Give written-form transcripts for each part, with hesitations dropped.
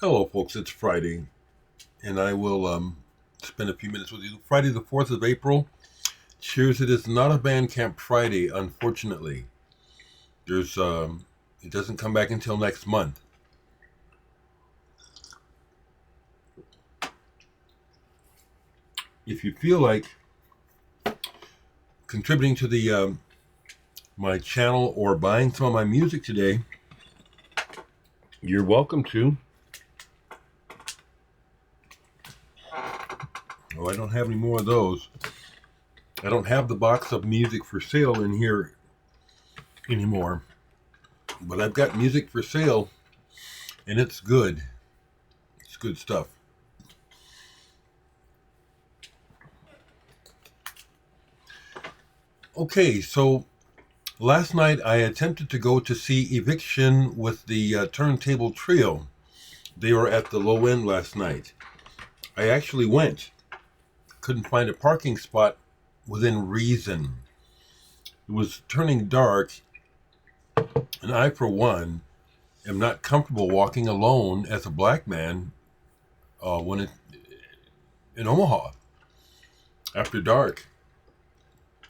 Hello, folks. It's Friday, and I will spend a few minutes with you. Friday, the 4th of April. Cheers! It is not a Bandcamp Friday, unfortunately. There's it doesn't come back until next month. If you feel like contributing to the my channel or buying some of my music today, you're welcome to. Oh, I don't have any more of those. I don't have the box of music for sale in here anymore. But I've got music for sale, and it's good. It's good stuff. Okay, so last night I attempted to go to see Eviction with the Turntable Trio. They were at the low end last night. I actually went. Couldn't find a parking spot within reason. It was turning dark, and I, for one, am not comfortable walking alone as a black man in Omaha after dark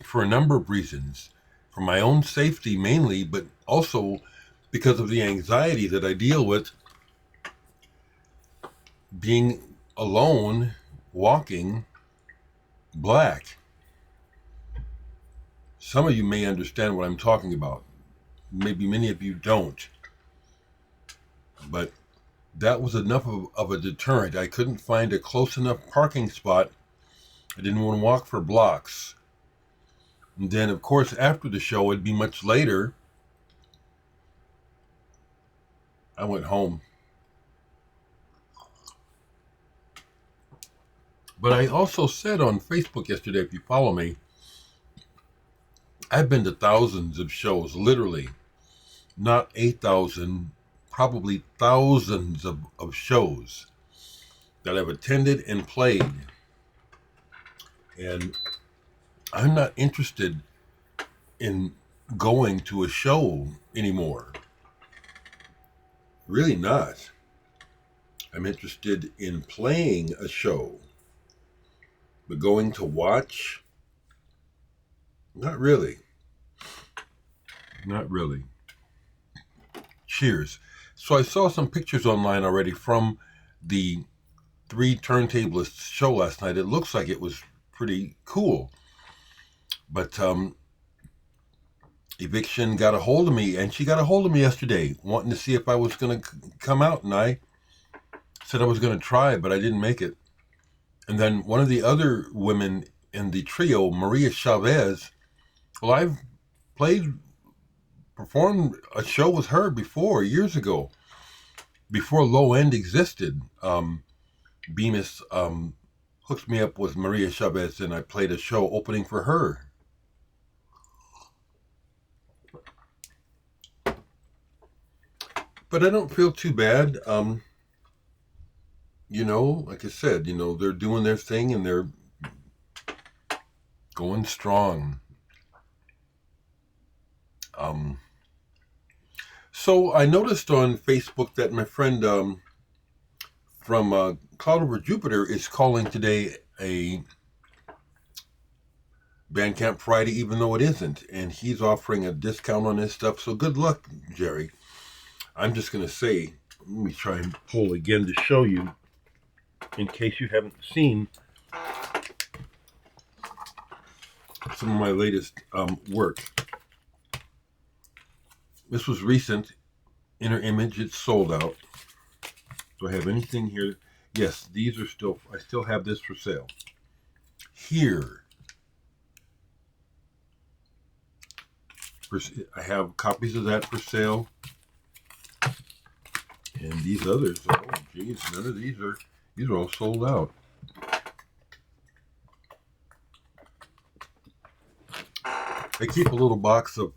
for a number of reasons. For my own safety mainly, but also because of the anxiety that I deal with being alone, walking, black. Some of you may understand what I'm talking about. Maybe many of you don't. But that was enough of a deterrent. I couldn't find a close enough parking spot. I didn't want to walk for blocks. And then, of course, after the show, it'd be much later. I went home. But I also said on Facebook yesterday, if you follow me, I've been to thousands of shows, literally. Not 8,000, probably thousands of shows that I've attended and played. And I'm not interested in going to a show anymore. Really not. I'm interested in playing a show. But going to watch? Not really. Not really. Cheers. So I saw some pictures online already from the three turntablists show last night. It looks like it was pretty cool. But Eviction got a hold of me, and she got a hold of me yesterday, wanting to see if I was going to come out, and I said I was going to try, but I didn't make it. And then one of the other women in the trio, Maria Chavez, well, I've performed a show with her before, years ago, before Low End existed. Bemis hooked me up with Maria Chavez, and I played a show opening for her. But I don't feel too bad. Like I said, they're doing their thing and they're going strong. So I noticed on Facebook that my friend from Cloud Over Jupiter is calling today a Bandcamp Friday, even though it isn't, and he's offering a discount on his stuff. So good luck, Jerry. I'm just going to say, let me try and pull again to show you, in case you haven't seen some of my latest work. This was recent. Inner Image, it's sold out. Do I have anything here? Yes, these are still, I still have this for sale. Here, I have copies of that for sale. And these others, oh geez, none of these are all sold out. I keep a little box of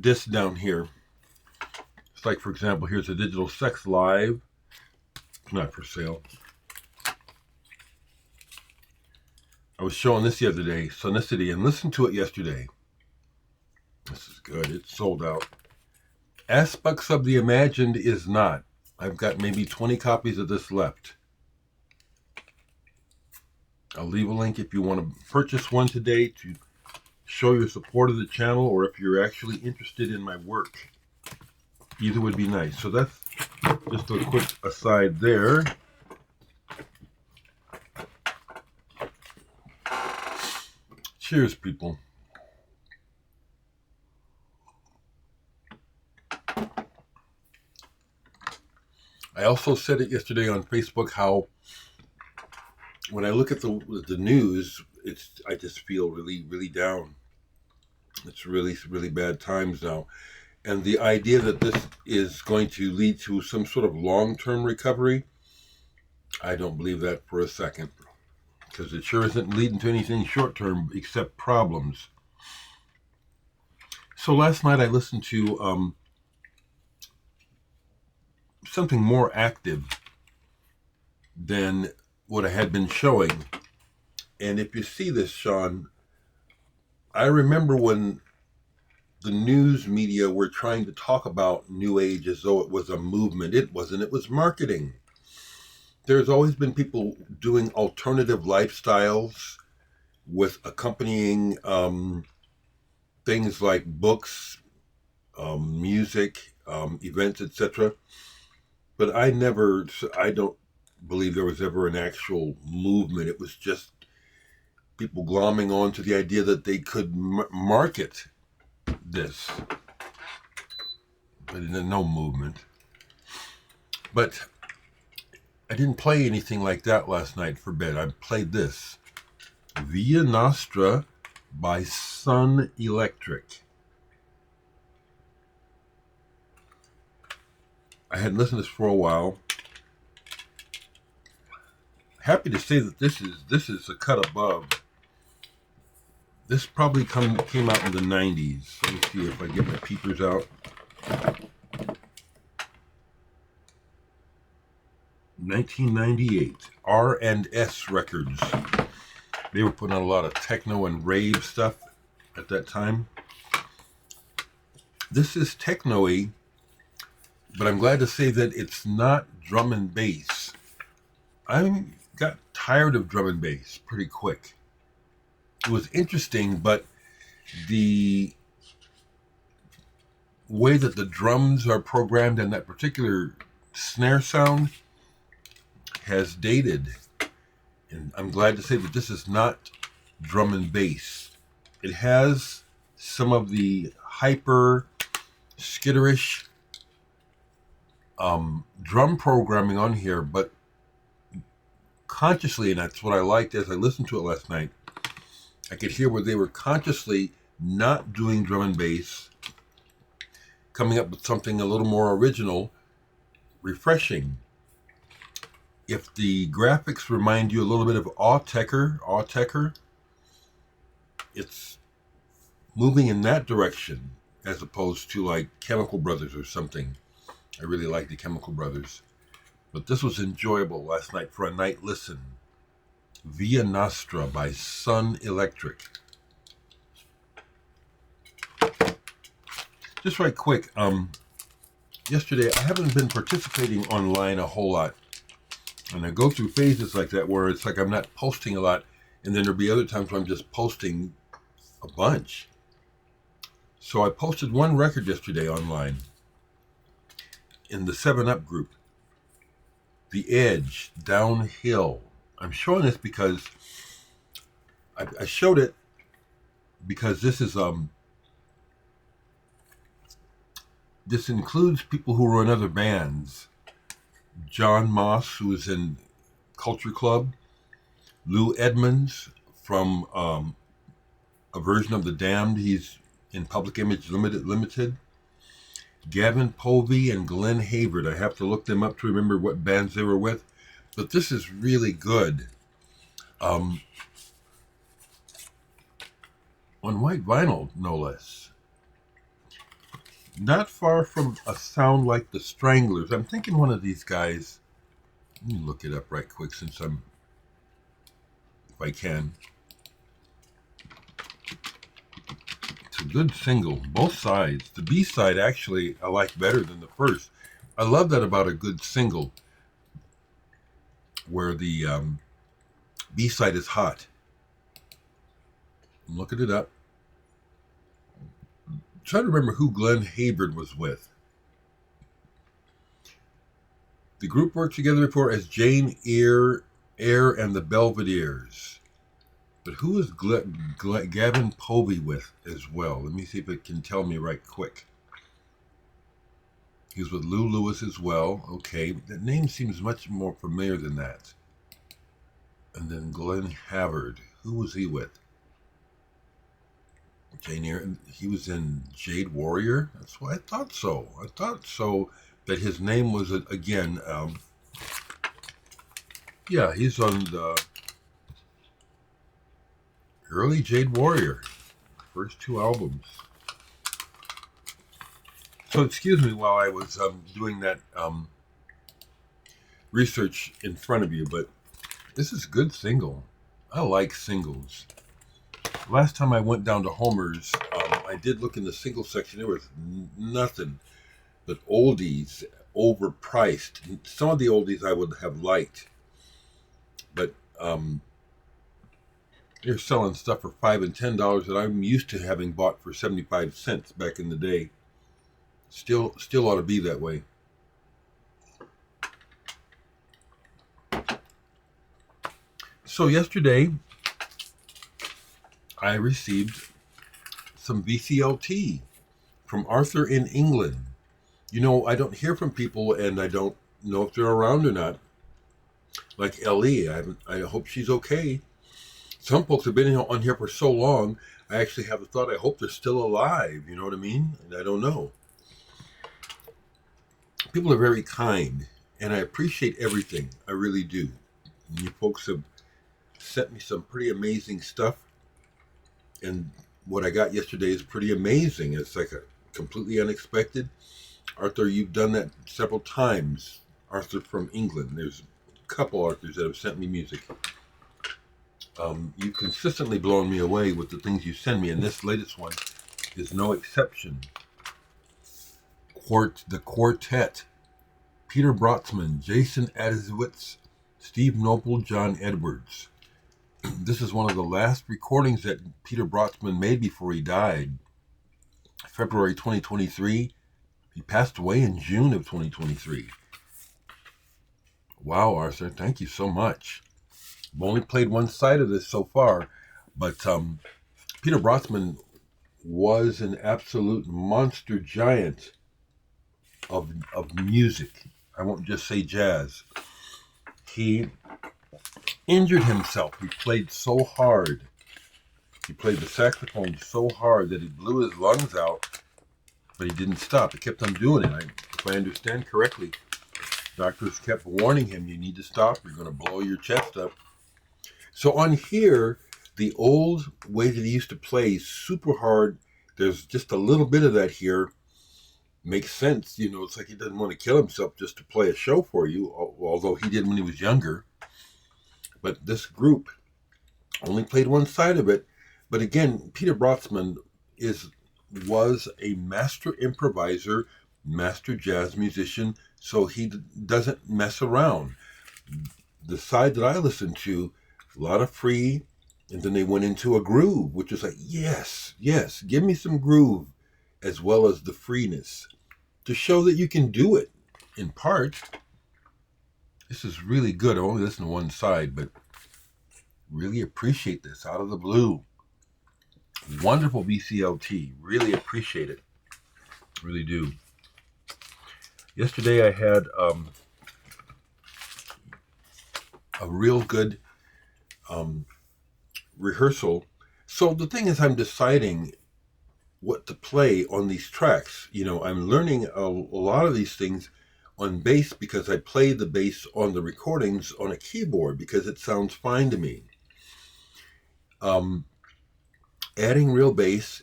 discs down here. It's like, for example, here's a Digital Sex Live. It's not for sale. I was showing this the other day, Sonicity, and listened to it yesterday. This is good. It's sold out. Aspects of the Imagined is not. I've got maybe 20 copies of this left. I'll leave a link if you want to purchase one today to show your support of the channel, or if you're actually interested in my work. Either would be nice. So that's just a quick aside there. Cheers, people. I also said it yesterday on Facebook how when I look at the news, I just feel really, really down. It's really, really bad times now. And the idea that this is going to lead to some sort of long-term recovery, I don't believe that for a second. Because it sure isn't leading to anything short-term except problems. So last night I listened to something more active than what I had been showing. And if you see this, Sean, I remember when the news media were trying to talk about New Age as though it was a movement. It wasn't. It was marketing. There's always been people doing alternative lifestyles with accompanying things like books, music, events, etc. But I don't believe there was ever an actual movement. It was just people glomming on to the idea that they could market this. But no movement. But I didn't play anything like that last night for bed. I played this. Via Nostra by Sun Electric. I hadn't listened to this for a while. Happy to say that this is a cut above. This probably came out in the 90s. Let me see if I get my peepers out. 1998. R&S Records. They were putting out a lot of techno and rave stuff at that time. This is techno-y, but I'm glad to say that it's not drum and bass. I got tired of drum and bass pretty quick. It was interesting, but the way that the drums are programmed and that particular snare sound has dated. And I'm glad to say that this is not drum and bass. It has some of the hyper skitterish drum programming on here, but consciously, and that's what I liked as I listened to it last night, I could hear where they were consciously not doing drum and bass, coming up with something a little more original, refreshing. If the graphics remind you a little bit of Autechre, it's moving in that direction as opposed to like Chemical Brothers or something. I really like the Chemical Brothers. But this was enjoyable last night for a night listen. Via Nostra by Sun Electric. Just right quick, yesterday I haven't been participating online a whole lot. And I go through phases like that where it's like I'm not posting a lot, and then there'll be other times where I'm just posting a bunch. So I posted one record yesterday online in the 7-Up group. The Edge, Downhill. I'm showing this because I showed it because this is this includes people who were in other bands. John Moss, who was in Culture Club, Lou Edmonds from a version of The Damned. He's in Public Image Limited. Gavin Povey and Glenn Hayward. I have to look them up to remember what bands they were with. But this is really good. On white vinyl, no less. Not far from a sound like the Stranglers. I'm thinking one of these guys. Let me look it up right quick if I can. To Good single, both sides. The B side actually I like better than the first. I love that about a good single, where the B side is hot. I'm looking it up. I'm trying to remember who Glenn Hayward was with. The group worked together before as Jane Eyre and the Belvederes. But who is Gavin Povey with as well? Let me see if it can tell me right quick. He was with Lou Lewis as well. Okay, that name seems much more familiar than that. And then Glenn Hayward. Who was he with? Jane Eyre. He was in Jade Warrior. That's what I thought so. I thought so that his name was again. Yeah, he's on the early Jade Warrior, first two albums. So excuse me while I was doing that research in front of you, but this is a good single. I like singles. Last time I went down to Homer's, I did look in the single section. There was nothing but oldies, overpriced. Some of the oldies I would have liked, but they're selling stuff for $5 and $10 that I'm used to having bought for 75 cents back in the day. Still ought to be that way. So yesterday, I received some VCLT from Arthur in England. You know, I don't hear from people, and I don't know if they're around or not. Like Ellie, I hope she's okay. Some folks have been on here for so long, I actually have the thought, I hope they're still alive. You know what I mean? And I don't know. People are very kind, and I appreciate everything. I really do. And you folks have sent me some pretty amazing stuff, and what I got yesterday is pretty amazing. It's like a completely unexpected. Arthur, you've done that several times. Arthur from England. There's a couple Arthurs that have sent me music. You've consistently blown me away with the things you send me, and this latest one is no exception. The Quartet. Peter Brotzmann, Jason Adizwitz, Steve Noble, John Edwards. This is one of the last recordings that Peter Brotzmann made before he died. February 2023. He passed away in June of 2023. Wow, Arthur, thank you so much. I've only played one side of this so far, but Peter Brotzmann was an absolute monster giant of music. I won't just say jazz. He injured himself. He played so hard. He played the saxophone so hard that he blew his lungs out, but he didn't stop. He kept on doing it. If I understand correctly, doctors kept warning him, you need to stop. You're going to blow your chest up. So on here, the old way that he used to play super hard, there's just a little bit of that here. Makes sense. You know, it's like he doesn't want to kill himself just to play a show for you, although he did when he was younger. But this group only played one side of it. But again, Peter Brotzmann was a master improviser, master jazz musician, so he doesn't mess around. The side that I listened to, a lot of free, and then they went into a groove, which was like, yes, give me some groove, as well as the freeness, to show that you can do it, in part. This is really good. I only listened to one side, but really appreciate this, out of the blue. Wonderful VCLT. Really appreciate it. Really do. Yesterday I had a real good rehearsal. So the thing is, I'm deciding what to play on these tracks. You know, I'm learning a lot of these things on bass because I play the bass on the recordings on a keyboard because it sounds fine to me. Adding real bass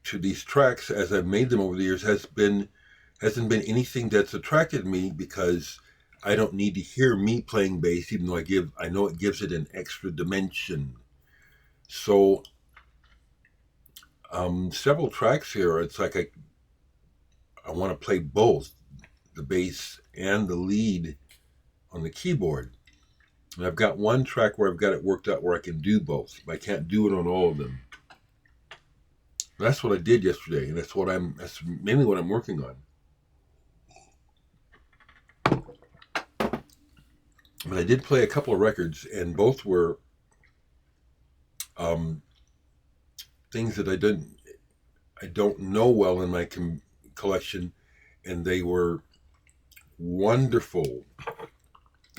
to these tracks as I've made them over the years hasn't been anything that's attracted me, because I don't need to hear me playing bass, even though I know it gives it an extra dimension. So Several tracks here. It's like I want to play both the bass and the lead on the keyboard. And I've got one track where I've got it worked out where I can do both, but I can't do it on all of them. That's what I did yesterday, and that's mainly what I'm working on. But I did play a couple of records, and both were things that I don't know well in my collection, and they were wonderful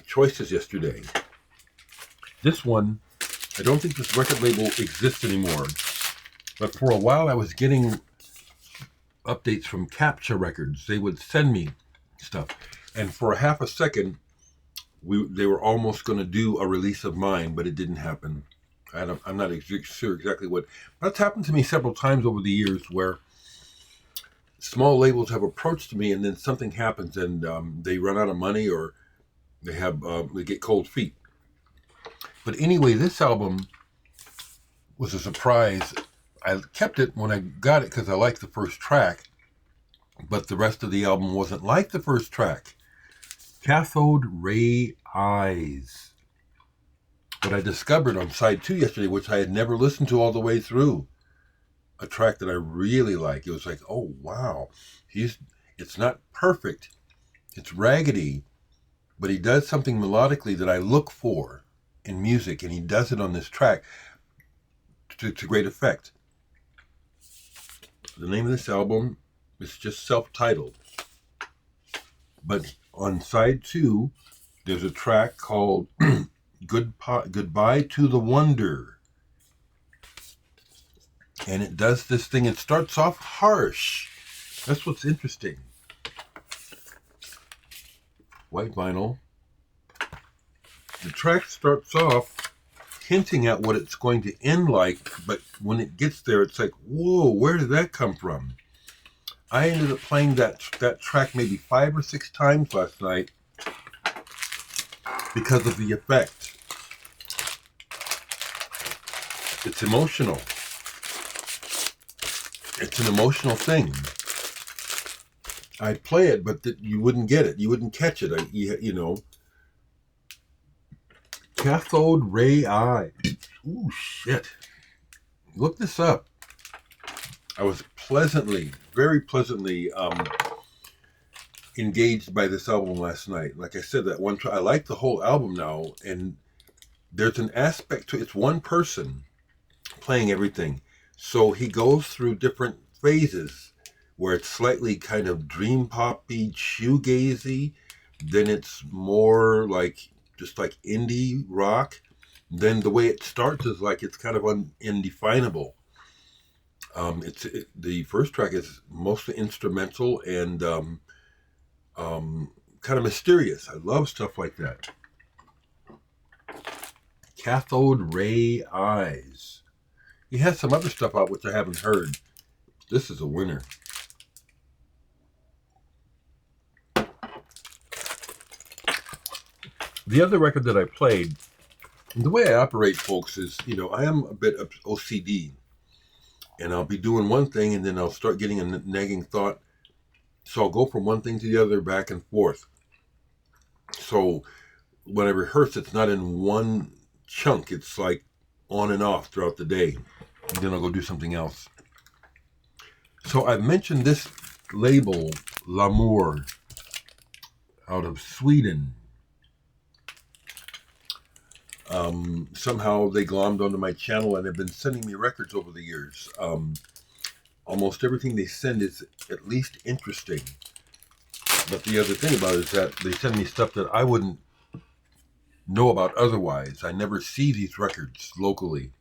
choices yesterday. This one, I don't think this record label exists anymore, but for a while I was getting updates from Capture Records. They would send me stuff, and for a half a second, they were almost going to do a release of mine, but it didn't happen. I'm not sure exactly what. That's happened to me several times over the years where small labels have approached me and then something happens and they run out of money or they get cold feet. But anyway, this album was a surprise. I kept it when I got it because I liked the first track, but the rest of the album wasn't like the first track. Cathode Ray Eyes. But I discovered on side 2 yesterday, which I had never listened to all the way through, a track that I really like. It was like, oh wow, it's not perfect, it's raggedy, but he does something melodically that I look for in music, and he does it on this track to great effect. The name of this album is just self-titled, but on side 2, there's a track called Goodbye to the Wonder. And it does this thing. It starts off harsh. That's what's interesting. White vinyl. The track starts off hinting at what it's going to end like, but when it gets there, it's like, whoa, where did that come from? I ended up playing that track maybe 5 or 6 times last night because of the effect. It's emotional. It's an emotional thing. I'd play it, but you wouldn't get it. You wouldn't catch it. Cathode Ray Eyes. Ooh, shit. Look this up. I was very pleasantly engaged by this album last night. Like I said, I like the whole album now, and there's an aspect to it. It's one person playing everything. So he goes through different phases where it's slightly kind of dream poppy, shoegazy. Then it's more like just like indie rock. Then the way it starts is like it's kind of indefinable. The first track is mostly instrumental and kind of mysterious. I love stuff like that. Cathode Ray Eyes. He has some other stuff out which I haven't heard. This is a winner. The other record that I played, and the way I operate, folks, is, I am a bit OCD. And I'll be doing one thing and then I'll start getting a nagging thought. So I'll go from one thing to the other, back and forth. So when I rehearse, it's not in one chunk. It's like on and off throughout the day. And then I'll go do something else. So I've mentioned this label, L'Amour, out of Sweden. Somehow they glommed onto my channel and have been sending me records over the years. Almost everything they send is at least interesting. But the other thing about it is that they send me stuff that I wouldn't know about otherwise. I never see these records locally.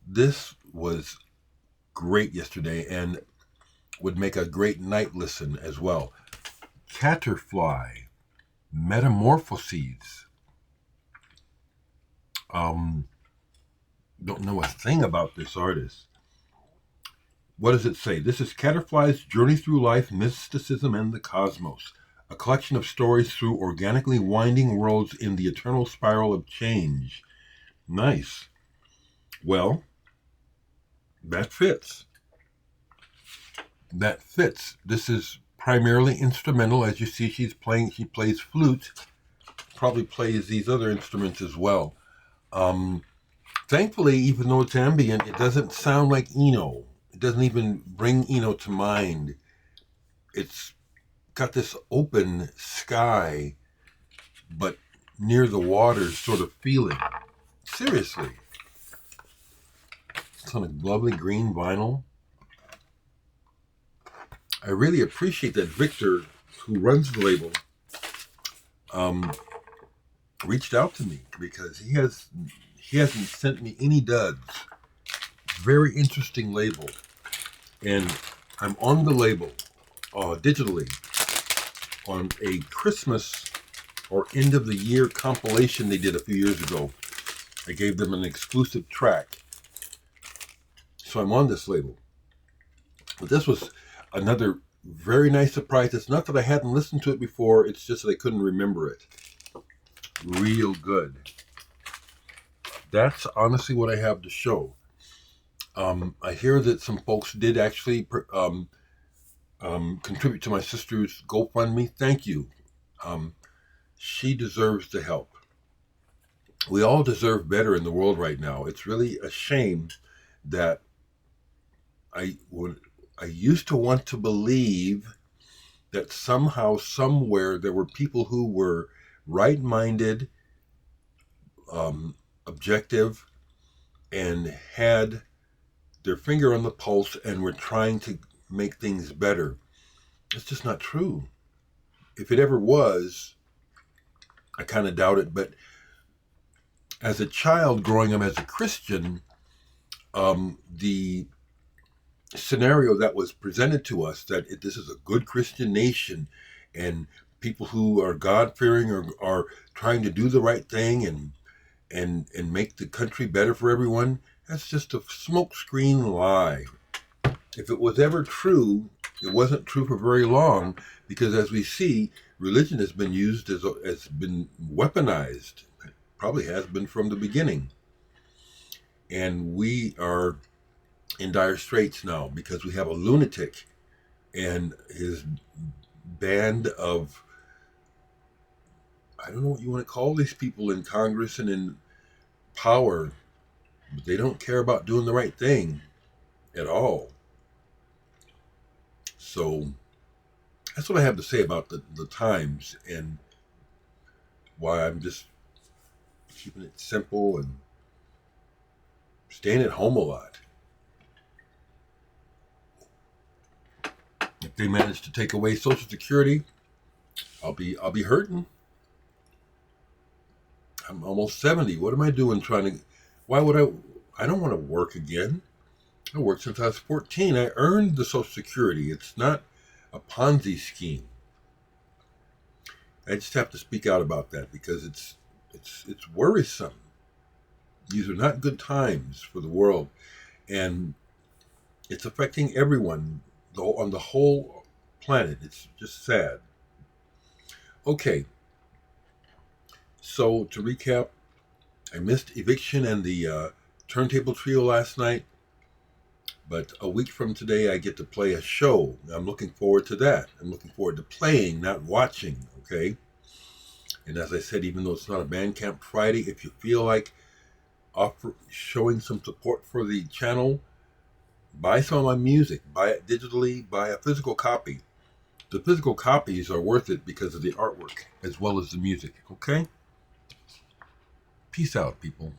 This was great yesterday and would make a great night listen as well. Catterfly, Metamorphoses. Don't know a thing about this artist. What does it say? This is Catterfly's Journey Through Life, Mysticism, and the Cosmos, a collection of stories through organically winding worlds in the eternal spiral of change. Nice. Well, That fits. That fits. This is primarily instrumental. As you see, she plays flute, probably plays these other instruments as well. Thankfully, even though it's ambient, it doesn't sound like Eno. It doesn't even bring Eno to mind. It's got this open sky, but near the water sort of feeling. Seriously. It's on a lovely green vinyl. I really appreciate that Victor, who runs the label, reached out to me because he hasn't sent me any duds. Very interesting label, and I'm on the label digitally on a Christmas or end of the year compilation they did a few years ago. I gave them an exclusive track, so I'm on this label. But this was another very nice surprise. It's not that I hadn't listened to it before, it's just that I couldn't remember it. Real good. That's honestly what I have to show. I hear that some folks did actually contribute to my sister's GoFundMe. Thank you. She deserves the help. We all deserve better in the world right now. It's really a shame that I used to want to believe that somehow, somewhere, there were people who were right-minded, objective, and had their finger on the pulse and were trying to make things better. It's just not true. If it ever was, I kind of doubt it. But as a child growing up as a Christian, the scenario that was presented to us that this is a good Christian nation and people who are God-fearing are trying to do the right thing and make the country better for everyone, that's just a smokescreen lie. If it was ever true, it wasn't true for very long, because as we see, religion has been used has been weaponized. It probably has been from the beginning. And we are in dire straits now because we have a lunatic and his band of, I don't know what you want to call these people in Congress and in power, but they don't care about doing the right thing at all. So that's what I have to say about the times and why I'm just keeping it simple and staying at home a lot. If they manage to take away Social Security, I'll be hurting. I'm almost 70. What am I doing trying to... Why would I don't want to work again. I worked since I was 14. I earned the Social Security. It's not a Ponzi scheme. I just have to speak out about that because it's worrisome. These are not good times for the world, and it's affecting everyone on the whole planet. It's just sad. Okay, so to recap, I missed Eviction and the Turntable Trio last night, but a week from today I get to play a show. I'm looking forward to that. I'm looking forward to playing, not watching, okay? And as I said, even though it's not a Bandcamp Friday, if you feel like showing some support for the channel, buy some of my music. Buy it digitally, buy a physical copy. The physical copies are worth it because of the artwork as well as the music, okay? Peace out, people.